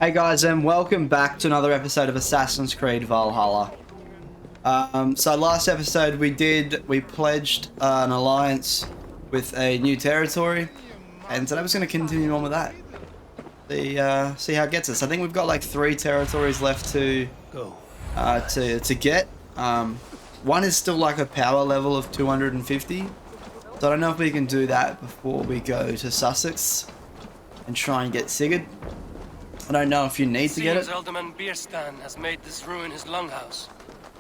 Hey guys, and welcome back to another episode of Assassin's Creed Valhalla. So last episode we pledged an alliance with a new territory, and today we're going to continue on with that. See how it gets us. I think we've got like 3 territories left to get. One is still like a power level of 250, so I don't know if we can do that before we go to Sussex and try and get Sigurd. I don't know if you need to get it. Alderman Bierstan has made this ruin his longhouse.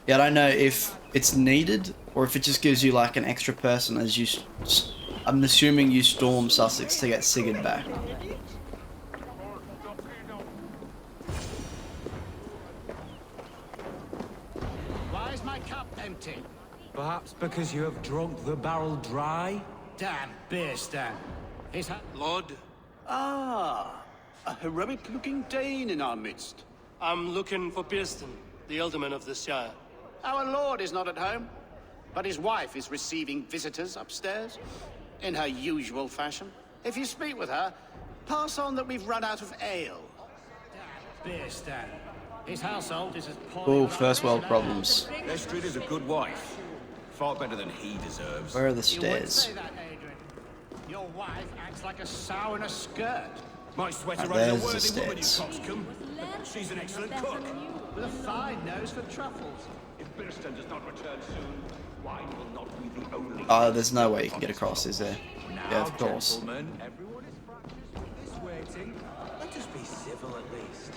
Yeah, I don't know if it's needed or if it just gives you like an extra person as you... I'm assuming you storm Sussex to get Sigurd back. Why is my cup empty? Perhaps because you have drunk the barrel dry? Damn Bierstan. Lord, A heroic-looking Dane in our midst. I'm looking for Bierstan, the alderman of the Shire. Our lord is not at home, but his wife is receiving visitors upstairs, in her usual fashion. If you speak with her, pass on that we've run out of ale. Bierstan. His household is as poor. Oh, first world problems. Estrid is a good wife. Far better than he deserves. Where are the You would stairs? say that, Adrian. Your wife acts like a sow in a skirt. My sweater Ah, runs a there's the worthy woman, you stairs. coxcomb. She's an excellent cook. With a fine nose for truffles. If Birston does not return soon, wine will not be the only... Oh, there's no way you can get across, is there? Yeah, of course. Gentlemen, Everyone is practiced with this waiting. Let us be civil at least.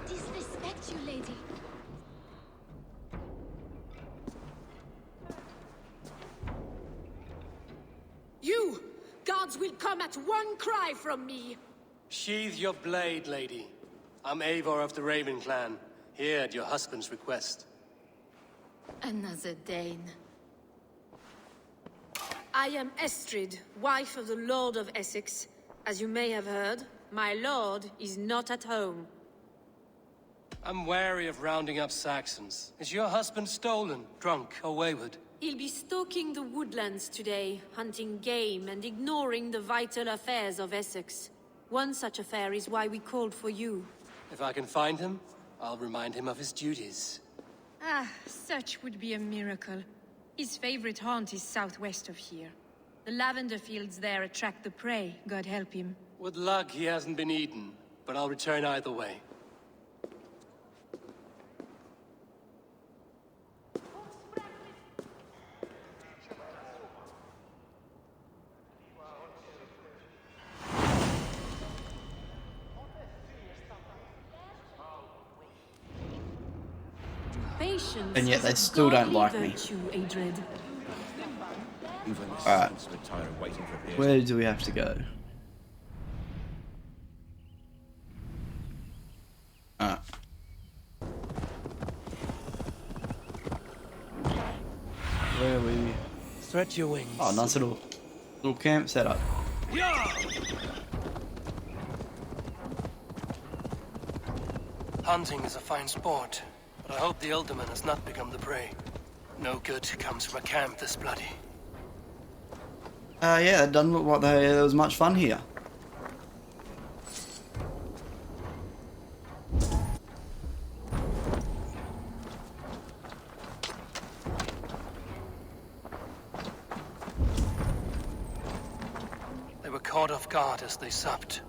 Disrespect you, lady. You! Guards will come at one cry from me! Sheathe your blade, lady. I'm Eivor of the Raven clan, here at your husband's request. Another Dane. I am Estrid, wife of the Lord of Essex. As you may have heard, my lord is not at home. I'm wary of rounding up Saxons. Is your husband stolen, drunk, or wayward? He'll be stalking the woodlands today, hunting game and ignoring the vital affairs of Essex. One such affair is why we called for you. If I can find him, I'll remind him of his duties. Such would be a miracle. His favorite haunt is southwest of here. The lavender fields there attract the prey, God help him. With luck, he hasn't been eaten, but I'll return either way. Patience And yet is they a still don't godly like me. virtue, Adred. even the Alright. servants would tire of waiting for Birston. Where do we have to go? Where are we? Stretch your wings. Oh, nice little camp setup. Hunting is a fine sport, but I hope the alderman has not become the prey. No good comes from a camp this bloody. Yeah, it doesn't look like there was much fun here. They were caught off guard as they supped.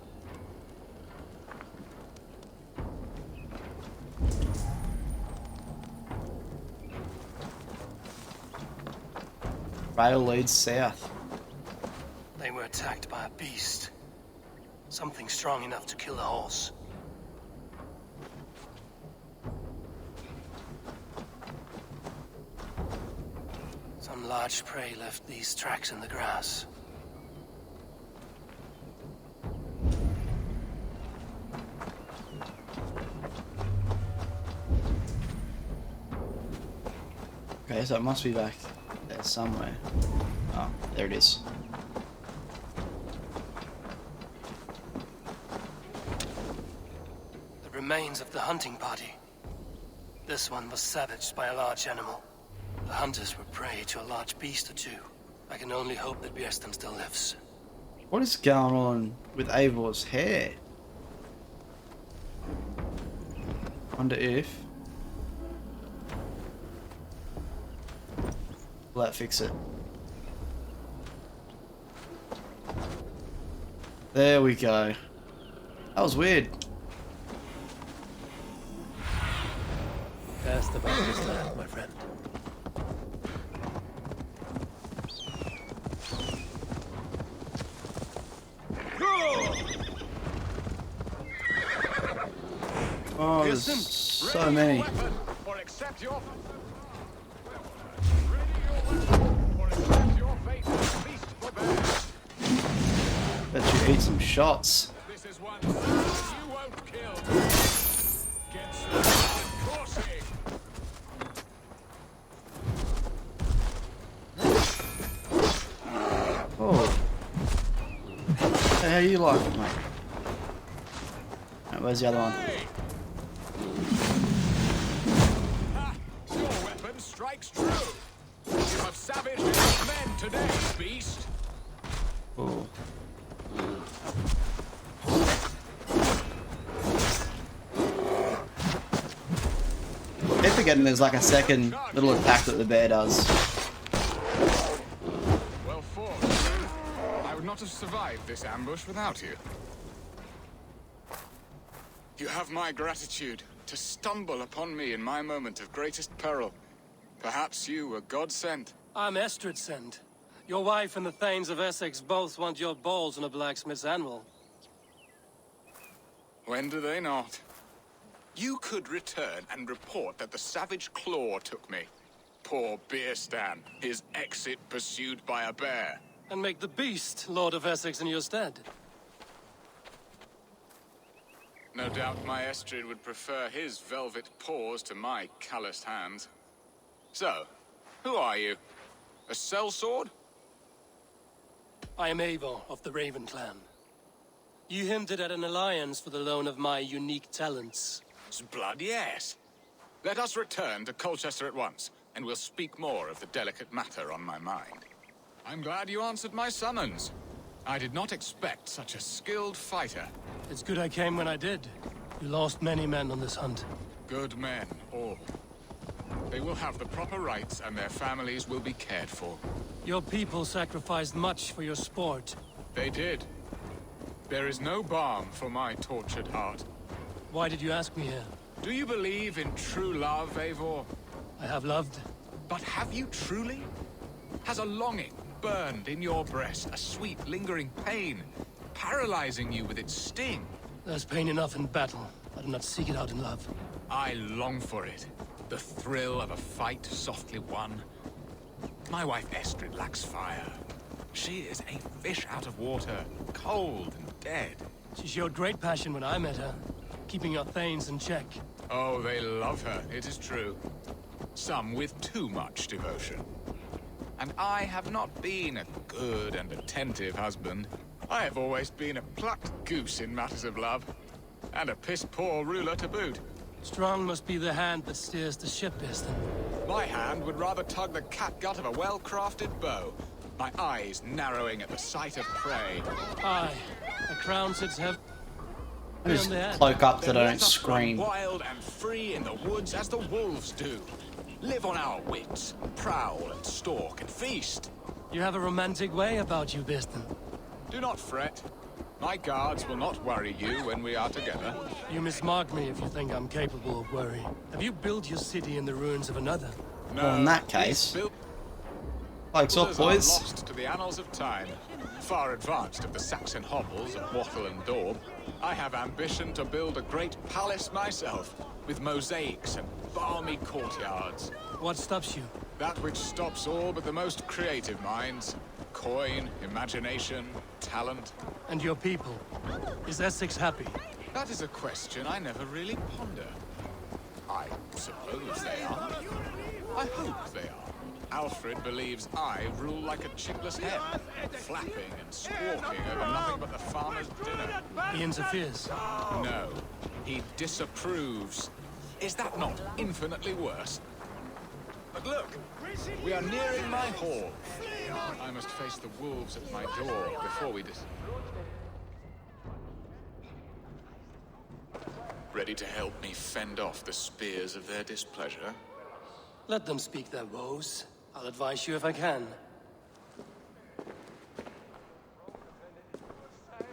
Rail leads south. They were attacked by a beast. Something strong enough to kill a horse. Some large prey left these tracks in the grass. Okay, so it must be back there somewhere. Oh, there it is. remains of the hunting party. This one was savaged by a large animal. The hunters were prey to a large beast or two. I can only hope that Bjersten still lives. What is going on with Eivor's hair? Wonder if... Will that fix it? There we go. That was weird. Cast about this land, my friend. Oh, there's so many. Or accept your Bet you eat some shots. This is one you won't kill. Get started coursing. Oh. Hey, how you like it, mate? Right, where's the other one? Your weapon strikes true. You have savaged enough men today, beast. Oh. I keep forgetting there's like a second little attack that the bear does. Well fought. I would not have survived this ambush without you. You have my gratitude to stumble upon me in my moment of greatest peril. Perhaps you were God-sent. I'm Estrid sent. Your wife and the Thanes of Essex both want your balls on a blacksmith's anvil. When do they not? You could return and report that the savage claw took me. Poor Bjersten, his exit pursued by a bear. And make the beast Lord of Essex in your stead. No doubt my Estrid would prefer his velvet paws to my calloused hands. So, who are you? A sellsword? I am Eivor of the Raven clan. You hinted at an alliance for the loan of my unique talents. Blood, yes. Let us return to Colchester at once, and we'll speak more of the delicate matter on my mind. I'm glad you answered my summons. I did not expect such a skilled fighter. It's good I came when I did. You lost many men on this hunt. Good men, all. They will have the proper rights, and their families will be cared for. Your people sacrificed much for your sport. They did. There is no balm for my tortured heart. Why did you ask me here? Do you believe in true love, Eivor? I have loved. But have you truly? Has a longing burned in your breast, a sweet, lingering pain, paralyzing you with its sting? There's pain enough in battle. I do not seek it out in love. I long for it. The thrill of a fight softly won. My wife Estrid lacks fire. She is a fish out of water, cold and dead. She showed great passion when I met her, keeping your Thanes in check. Oh, they love her, it is true. Some with too much devotion. And I have not been a good and attentive husband. I have always been a plucked goose in matters of love. And a piss-poor ruler to boot. Strong must be the hand that steers the ship, Bjersten. My hand would rather tug the catgut of a well-crafted bow. My eyes narrowing at the sight of prey. Aye, a crown sits heavy I just on the head. cloak up so Then I let don't us run scream. wild and free in the woods as the wolves do. Live on our wits, prowl and stalk and feast. You have a romantic way about you, Bjersten. Do not fret. My guards will not worry you when we are together. You mismark me if you think I'm capable of worry. Have you built your city in the ruins of another? No, Well, in that these case, builders Pikes off, are boys. lost to the annals of time. Far advanced of the Saxon hovels of Wattle and Daub, I have ambition to build a great palace myself, with mosaics and balmy courtyards. What stops you? That which stops all but the most creative minds. Coin, imagination, talent. And your people? Is Essex happy? That is a question I never really ponder. I suppose they are. I hope they are. Alfred believes I rule like a chickless hen, flapping and squawking over nothing but the farmer's dinner. He interferes. No, he disapproves. Is that not infinitely worse? But look, we are nearing my hall. I must face the wolves at my door before we Ready to help me fend off the spears of their displeasure? Let them speak their woes. I'll advise you if I can.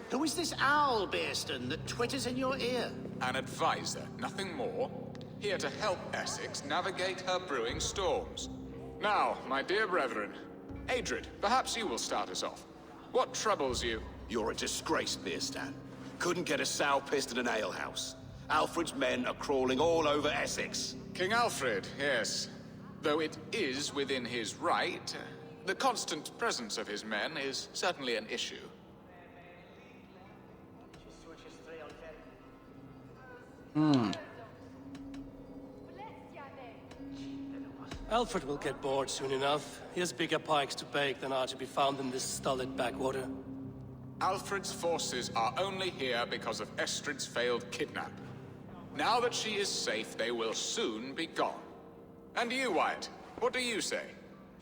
Who is this owl, Bearston, that twitters in your ear? An advisor, nothing more. Here to help Essex navigate her brewing storms. Now, my dear brethren, Adrid, perhaps you will start us off. What troubles you? You're a disgrace, Bearstan. Couldn't get a sow pissed in an alehouse. Alfred's men are crawling all over Essex. King Alfred, yes. Though it is within his right, the constant presence of his men is certainly an issue. Alfred will get bored soon enough. He has bigger pikes to bake than are to be found in this stolid backwater. Alfred's forces are only here because of Estrid's failed kidnap. Now that she is safe, they will soon be gone. And you, Wyatt, what do you say?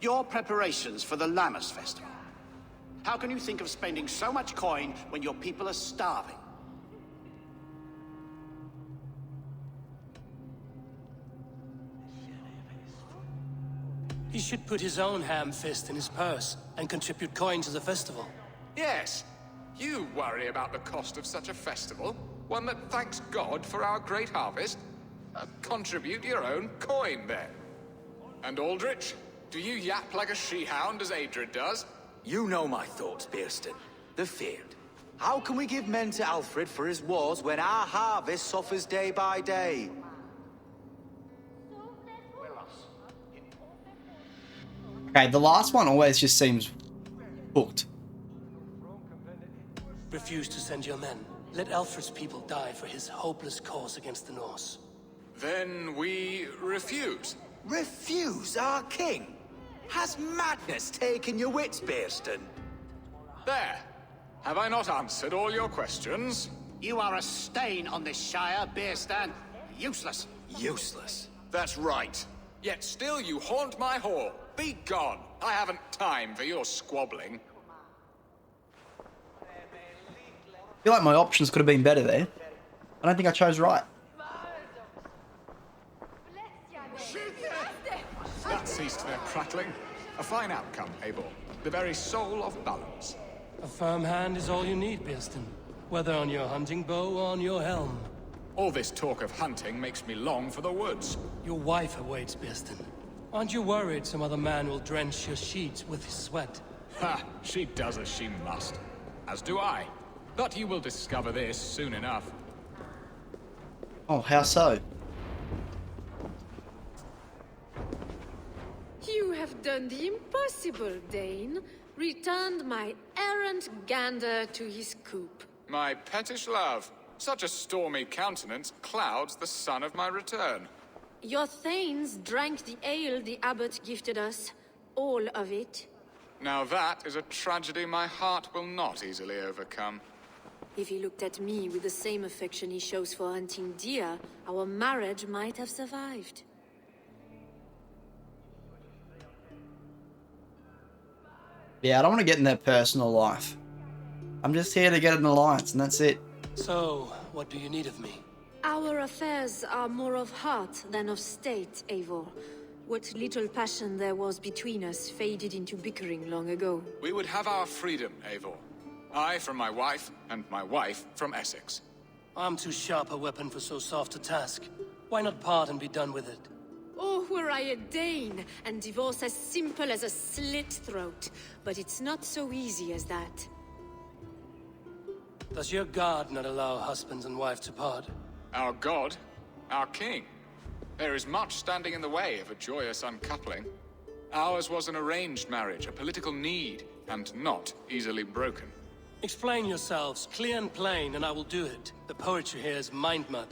Your preparations for the Lammas Festival. How can you think of spending so much coin when your people are starving? He should put his own ham fist in his purse and contribute coin to the festival. Yes, you worry about the cost of such a festival, one that thanks God for our great harvest. Contribute your own coin, then. And Aldrich, do you yap like a she-hound as Adrid does? You know my thoughts, Bearston. The feared. How can we give men to Alfred for his wars when our harvest suffers day by day? Okay, the last one always just seems booked. Refuse to send your men. Let Alfred's people die for his hopeless cause against the Norse. Then we refuse. Refuse our king? Has madness taken your wits, Bearston? There. Have I not answered all your questions? You are a stain on this shire, Bearstan. Useless. Useless. That's right. Yet still you haunt my hall. Be gone. I haven't time for your squabbling. I feel like my options could have been better there. I don't think I chose right. That ceased their prattling. A fine outcome, Eivor. The very soul of balance. A firm hand is all you need, Bearston. Whether on your hunting bow or on your helm. All this talk of hunting makes me long for the woods. Your wife awaits, Bearston. Aren't you worried some other man will drench your sheets with his sweat? Ha! She does as she must. As do I. But you will discover this soon enough. Oh, how so? You have done the impossible, Dane. Returned my errant gander to his coop. My pettish love. Such a stormy countenance clouds the sun of my return. Your thanes drank the ale the abbot gifted us. All of it. Now that is a tragedy my heart will not easily overcome. If he looked at me with the same affection he shows for hunting deer, our marriage might have survived. Yeah, I don't want to get in their personal life. I'm just here to get an alliance, and that's it. So, what do you need of me? Our affairs are more of heart than of state, Eivor. What little passion there was between us faded into bickering long ago. We would have our freedom, Eivor. I from my wife, and my wife from Essex. I'm too sharp a weapon for so soft a task. Why not part and be done with it? Oh, were I a Dane, and divorce as simple as a slit throat. But it's not so easy as that. Does your god not allow husbands and wife to part? Our god? Our king? There is much standing in the way of a joyous uncoupling. Ours was an arranged marriage, a political need, and not easily broken. Explain yourselves, clear and plain, and I will do it. The poetry here is mind mud.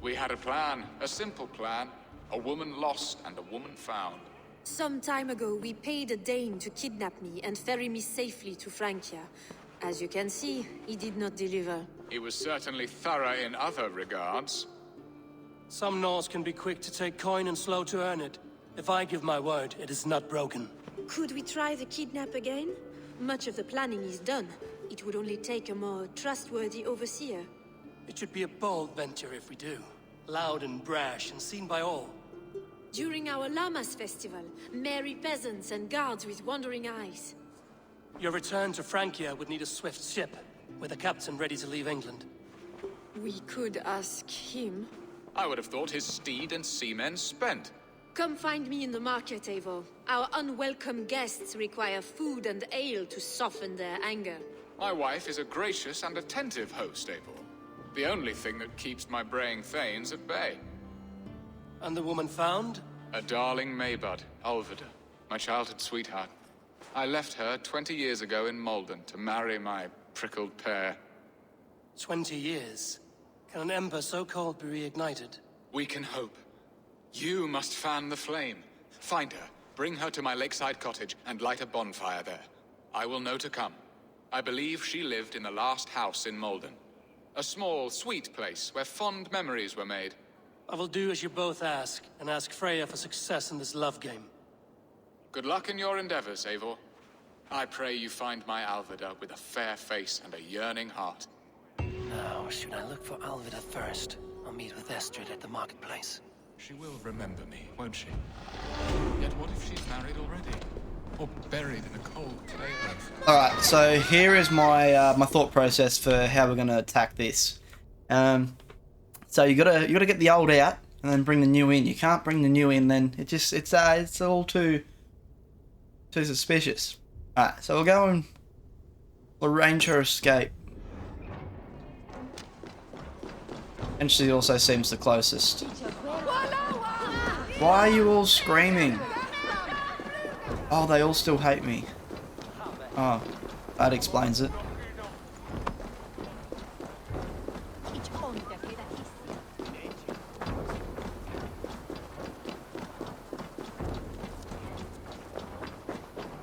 We had a plan, a simple plan. A woman lost and a woman found. Some time ago, we paid a Dane to kidnap me and ferry me safely to Francia. As you can see, he did not deliver. He was certainly thorough in other regards. Some Norse can be quick to take coin and slow to earn it. If I give my word, it is not broken. Could we try the kidnap again? Much of the planning is done. It would only take a more trustworthy overseer. It should be a bold venture if we do. Loud and brash and seen by all. During our Llamas festival, merry peasants and guards with wandering eyes. Your return to Francia would need a swift ship, with a captain ready to leave England. We could ask him. I would have thought his steed and seamen spent. Come find me in the market, Eivor. Our unwelcome guests require food and ale to soften their anger. My wife is a gracious and attentive host, Eivor. The only thing that keeps my braying thanes at bay. And the woman found? A darling Maybud, Alvida, my childhood sweetheart. I left her 20 years ago in Malden to marry my prickled pear. 20 years? Can an ember so cold be reignited? We can hope. You must fan the flame. Find her, bring her to my lakeside cottage, and light a bonfire there. I will know to come. I believe she lived in the last house in Malden. A small, sweet place where fond memories were made. I will do as you both ask, and ask Freya for success in this love game. Good luck in your endeavors, Eivor. I pray you find my Alvida with a fair face and a yearning heart. Now, should I look for Alvida first, or meet with Estrid at the marketplace? She will remember me, won't she? Yet what if she's married already? Or buried in a cold clay earth? Alright, so here is my my thought process for how we're gonna attack this. So you gotta get the old out and then bring the new in. You can't bring the new in, then it's all too suspicious. Alright, so we'll go and arrange her escape. And she also seems the closest. Why are you all screaming? Oh, they all still hate me. Oh, that explains it.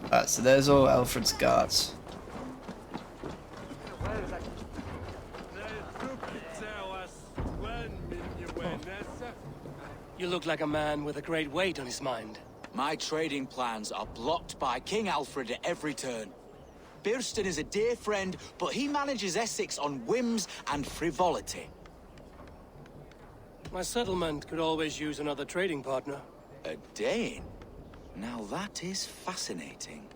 Alright, so there's all Alfred's guards. You look like a man with a great weight on his mind. My trading plans are blocked by King Alfred at every turn. Birston is a dear friend, but he manages Essex on whims and frivolity. My settlement could always use another trading partner. A Dane? Now that is fascinating.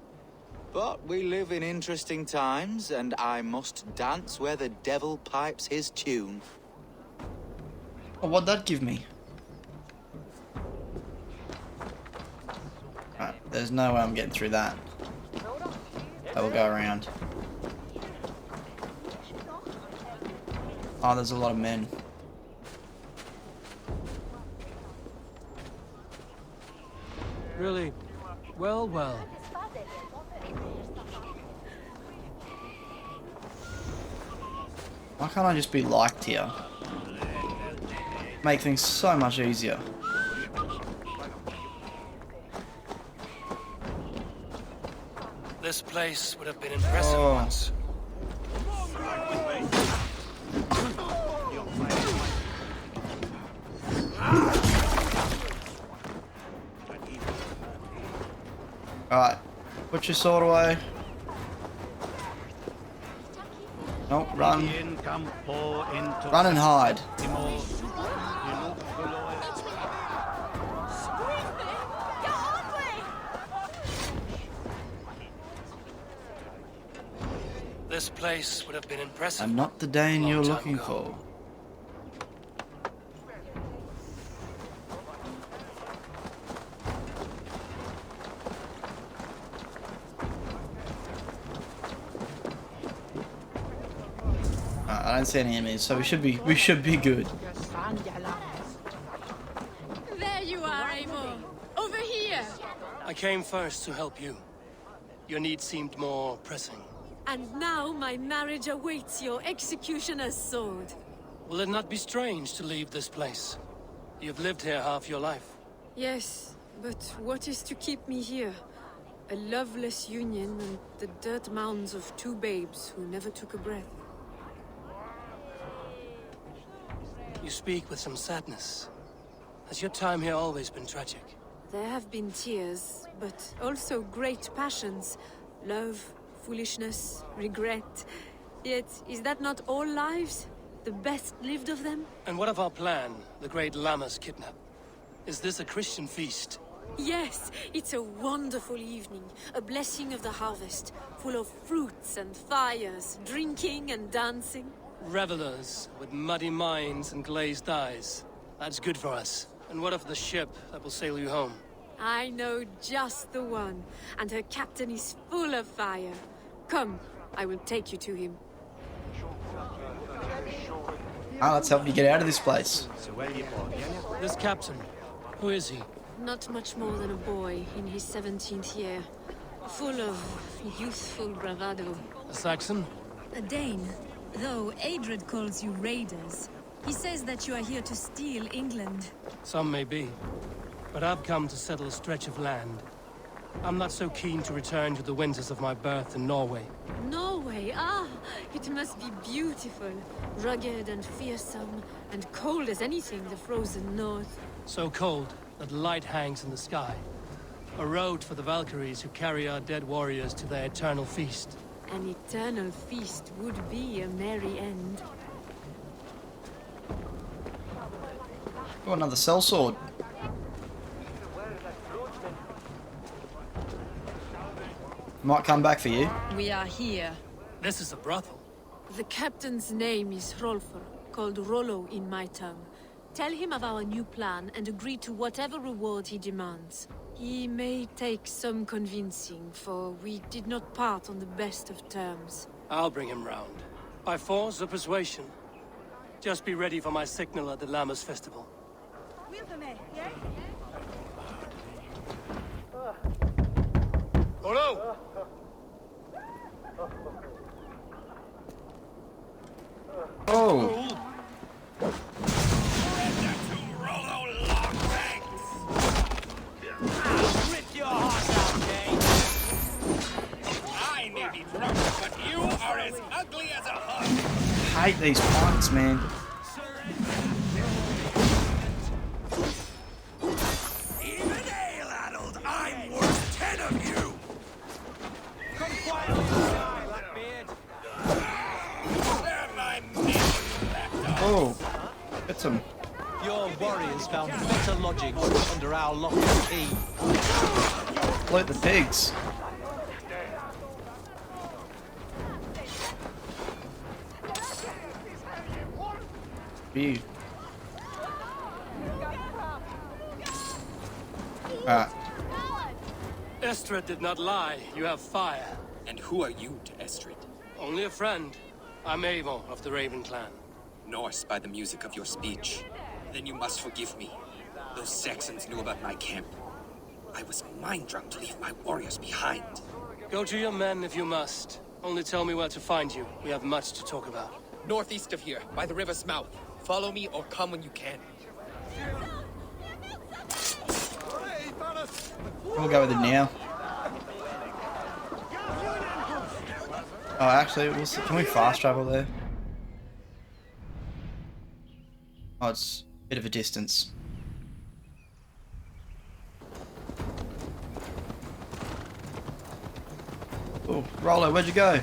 But we live in interesting times, and I must dance where the devil pipes his tune. Oh, what'd that give me? Right, there's no way I'm getting through that. That will go around. Oh, there's a lot of men. Really? Well, well. Why can't I just be liked here? Make things so much easier. This place would have been impressive once. Alright, put your sword away. Nope, run. Run and hide. This place would have been impressive. I'm not the Dane you're looking ago. for. I don't see any enemies, so we should be good. There you are, Eivor. Over here. I came first to help you. Your need seemed more pressing. And now my marriage awaits your executioner's sword. Will it not be strange to leave this place? You've lived here half your life. Yes, but what is to keep me here? A loveless union and the dirt mounds of two babes who never took a breath. You speak with some sadness. Has your time here always been tragic? There have been tears, but also great passions. Love, foolishness, regret. Yet, is that not all lives? The best lived of them? And what of our plan, the great Lamma's kidnap? Is this a Christian feast? Yes, it's a wonderful evening. A blessing of the harvest, full of fruits and fires, drinking and dancing. Revelers with muddy minds and glazed eyes. That's good for us. And what of the ship that will sail you home? I know just the one, and her captain is full of fire. Come, I will take you to him. Let's help you get out of this place. This captain, who is he? Not much more than a boy in his 17th year. Full of youthful bravado. A Saxon? A Dane, though Adred calls you raiders. He says that you are here to steal England. Some may be. But I've come to settle a stretch of land. I'm not so keen to return to the winters of my birth in Norway. Norway, it must be beautiful. Rugged and fearsome, and cold as anything the frozen north. So cold that light hangs in the sky. A road for the Valkyries who carry our dead warriors to their eternal feast. An eternal feast would be a merry end. Oh, another sellsword. Might come back for you. We are here. This is a brothel. The captain's name is Rolfr, called Rollo in my tongue. Tell him of our new plan and agree to whatever reward he demands. He may take some convincing, for we did not part on the best of terms. I'll bring him round. By force or persuasion. Just be ready for my signal at the Lammas festival. Hello! Oh! Rip your heart out, Dane. I may be drunk, but you are as ugly as a hug. Hate these punks, man. Even ale-addled, I'm worth 10 of you. Come quietly inside, Blackbeard. Where my men left off. Oh, get some. Your warriors found better lodging under our lock and key. Loot the pigs. You. Estrid did not lie. You have fire. And who are you to Estrid? Only a friend. I'm Eivor of the Raven clan. Norse by the music of your speech. Then you must forgive me. Those Saxons knew about my camp. I was mind-drunk to leave my warriors behind. Go to your men if you must. Only tell me where to find you. We have much to talk about. Northeast of here, by the river's mouth. Follow me or come when you can. We'll go with it now. Oh, actually, can we fast travel there? Oh, it's a bit of a distance. Oh, Rollo, where'd you go?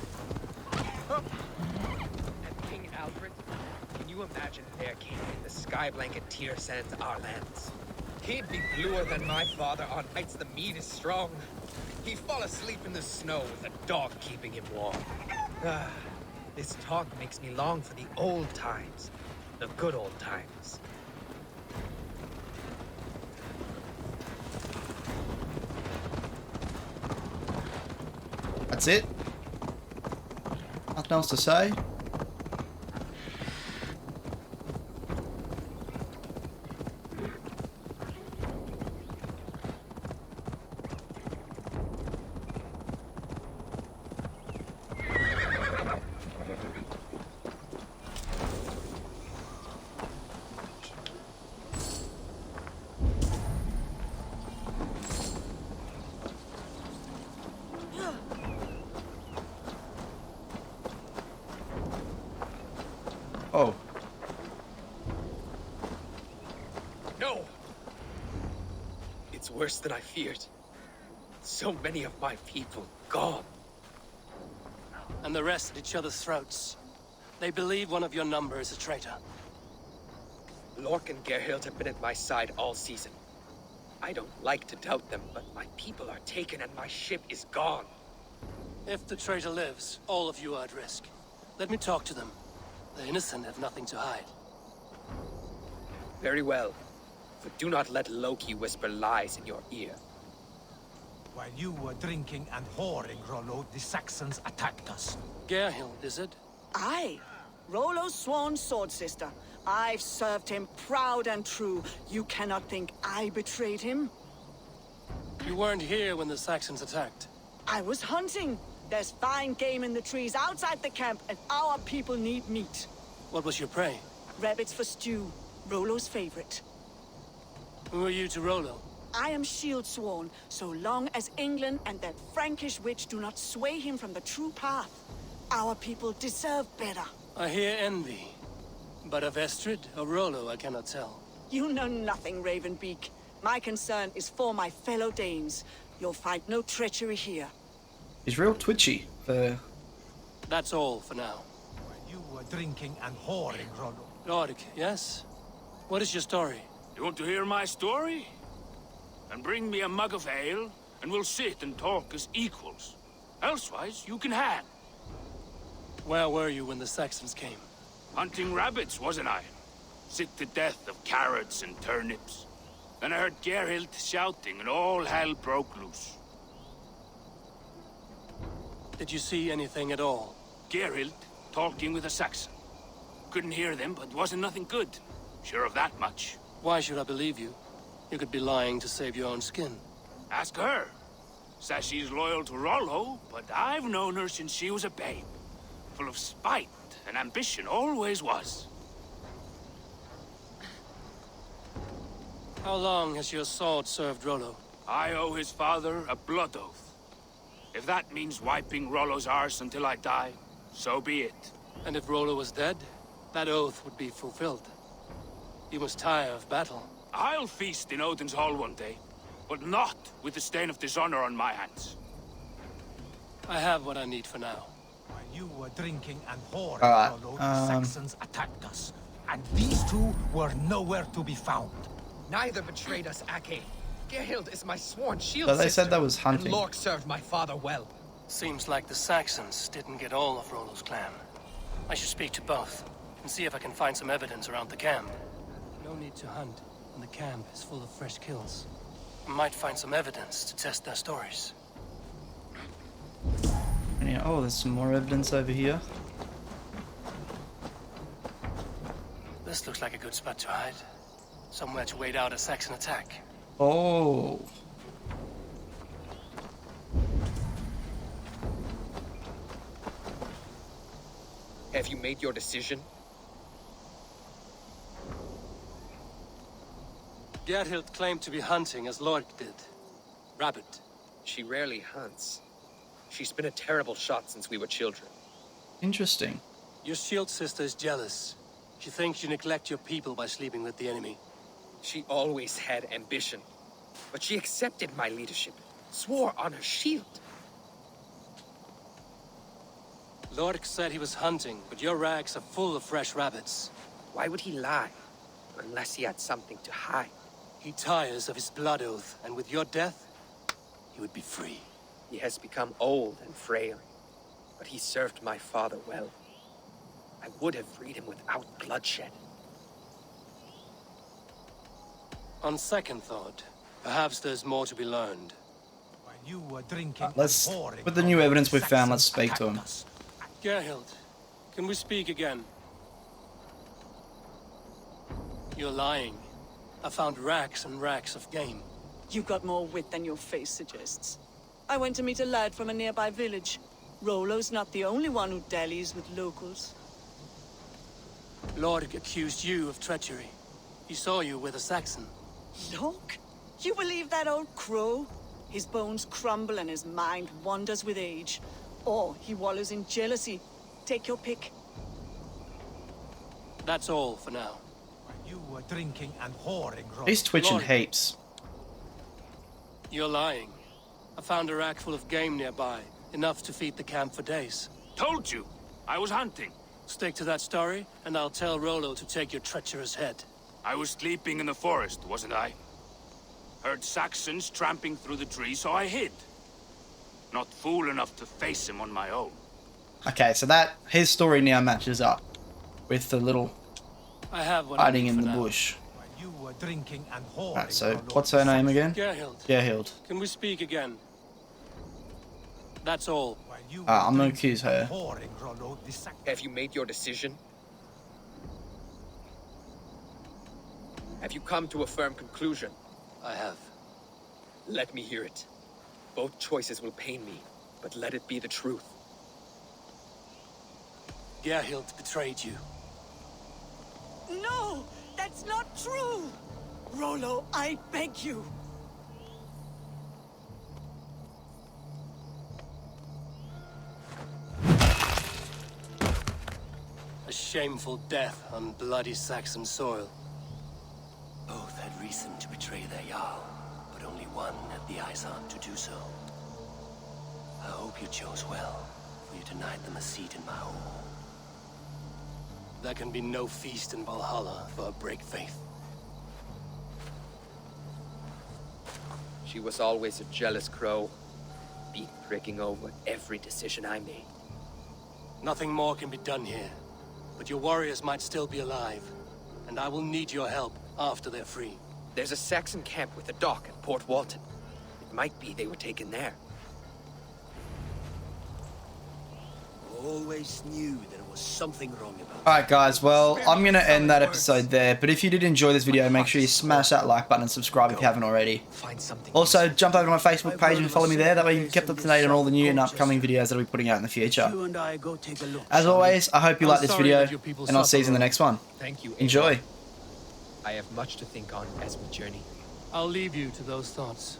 King Alfred, can you imagine their king in the sky blanket tear sands our lands? He'd be bluer than my father on nights the mead is strong. He'd fall asleep in the snow with a dog keeping him warm. This talk makes me long for the old times. The good old times. That's it? Nothing else to say? Oh. No! It's worse than I feared. So many of my people gone. And the rest at each other's throats. They believe one of your number is a traitor. Lork and Gerhild have been at my side all season. I don't like to doubt them, but my people are taken and my ship is gone. If the traitor lives, all of you are at risk. Let me talk to them. The innocent have nothing to hide. Very well. But do not let Loki whisper lies in your ear. While you were drinking and whoring, Rollo, the Saxons attacked us. Gerhild, is it? Aye. Rollo's sworn sword sister. I've served him proud and true. You cannot think I betrayed him? You weren't here when the Saxons attacked. I was hunting. There's fine game in the trees outside the camp, and our people need meat. What was your prey? Rabbits for stew. Rollo's favorite. Who are you to Rollo? I am shield sworn, so long as England and that Frankish witch do not sway him from the true path. Our people deserve better. I hear envy. But of Estrid or Rollo, I cannot tell. You know nothing, Ravenbeak. My concern is for my fellow Danes. You'll find no treachery here. He's real twitchy. That's all for now. While you were drinking and whoring, Rollo. Lord, yes? What is your story? You want to hear my story? Then bring me a mug of ale, and we'll sit and talk as equals. Elsewise, you can hang. Where were you when the Saxons came? Hunting rabbits, wasn't I? Sick to death of carrots and turnips. Then I heard Gerhild shouting, and all hell broke loose. Did you see anything at all? Gerhild talking with a Saxon. Couldn't hear them, but wasn't nothing good. Sure of that much. Why should I believe you? You could be lying to save your own skin. Ask her. Says she's loyal to Rollo, but I've known her since she was a babe. Full of spite and ambition, always was. How long has your sword served Rollo? I owe his father a blood oath. If that means wiping Rollo's arse until I die, so be it. And if Rollo was dead, that oath would be fulfilled. You must tire of battle. I'll feast in Odin's hall one day, but not with the stain of dishonor on my hands. I have what I need for now. While you were drinking and whoring, Alright, Rollo, the Saxons attacked us. And these two were nowhere to be found. Neither betrayed us, Ake. Gerhild is my sworn shield But they sister, said that was hunting. and Lork served my father well. Seems like the Saxons didn't get all of Rollo's clan. I should speak to both, and see if I can find some evidence around the camp. No need to hunt, and the camp is full of fresh kills. I might find some evidence to test their stories. Yeah, oh, there's some more evidence over here. This looks like a good spot to hide. Somewhere to wait out a Saxon attack. Oh. Have you made your decision? Gerhild claimed to be hunting as Lork did. Rabbit. She rarely hunts. She's been a terrible shot since we were children. Interesting. Your shield sister is jealous. She thinks you neglect your people by sleeping with the enemy. She always had ambition. But she accepted my leadership, swore on her shield. Lork said he was hunting, but your rags are full of fresh rabbits. Why would he lie? Unless he had something to hide. He tires of his blood oath, and with your death, he would be free. He has become old and frail, but he served my father well. I would have freed him without bloodshed. On second thought, perhaps there's more to be learned. While you were drinking Let's, and whoring, with the new evidence we Saxons found, let's speak to him. attacked us. Gerhild, can we speak again? You're lying. I found racks and racks of game. You got more wit than your face suggests. I went to meet a lad from a nearby village. Rollo's not the only one who dallies with locals. Lork accused you of treachery. He saw you with a Saxon. Lork? You believe that old crow? His bones crumble and his mind wanders with age. Or he wallows in jealousy. Take your pick. That's all for now. While you were drinking and whoring, Rollo. He's twitching Lord. heaps. You're lying. I found a rack full of game nearby, enough to feed the camp for days. Told you, I was hunting. Stick to that story, and I'll tell Rollo to take your treacherous head. I was sleeping in the forest, wasn't I? Heard Saxons tramping through the trees, so I hid. Not fool enough to face him on my own. Okay, so his story now matches up with the little I have one hiding in for the now. bush. You were drinking and whoring. Right, so what's her name again? Gerhild. Gerhild. Can we speak again? That's all. I'm gonna accuse her. Have you made your decision? Have you come to a firm conclusion? I have. Let me hear it. Both choices will pain me, but let it be the truth. Gerhild betrayed you. No! That's not true! Rollo, I beg you! A shameful death on bloody Saxon soil. Both had reason to betray their Jarl, but only one had the eyes on to do so. I hope you chose well, for you denied them a seat in my home. There can be no feast in Valhalla for a break faith. She was always a jealous crow, beak pricking over every decision I made. Nothing more can be done here, but your warriors might still be alive, and I will need your help after they're free. There's a Saxon camp with a dock at Port Walton. It might be they were taken there. Always knew there was something wrong about it. Alright guys, well, I'm going to end that episode there, but if you did enjoy this video, make sure you smash that like button and subscribe if you haven't already. Also, jump over to my Facebook page and follow me there, that way you can keep up to date on all the new and upcoming videos that I'll be putting out in the future. As always, I hope you like this video, and I'll see you in the next one. Thank you, Enjoy. I have much to think on as we journey. I'll leave you to those thoughts.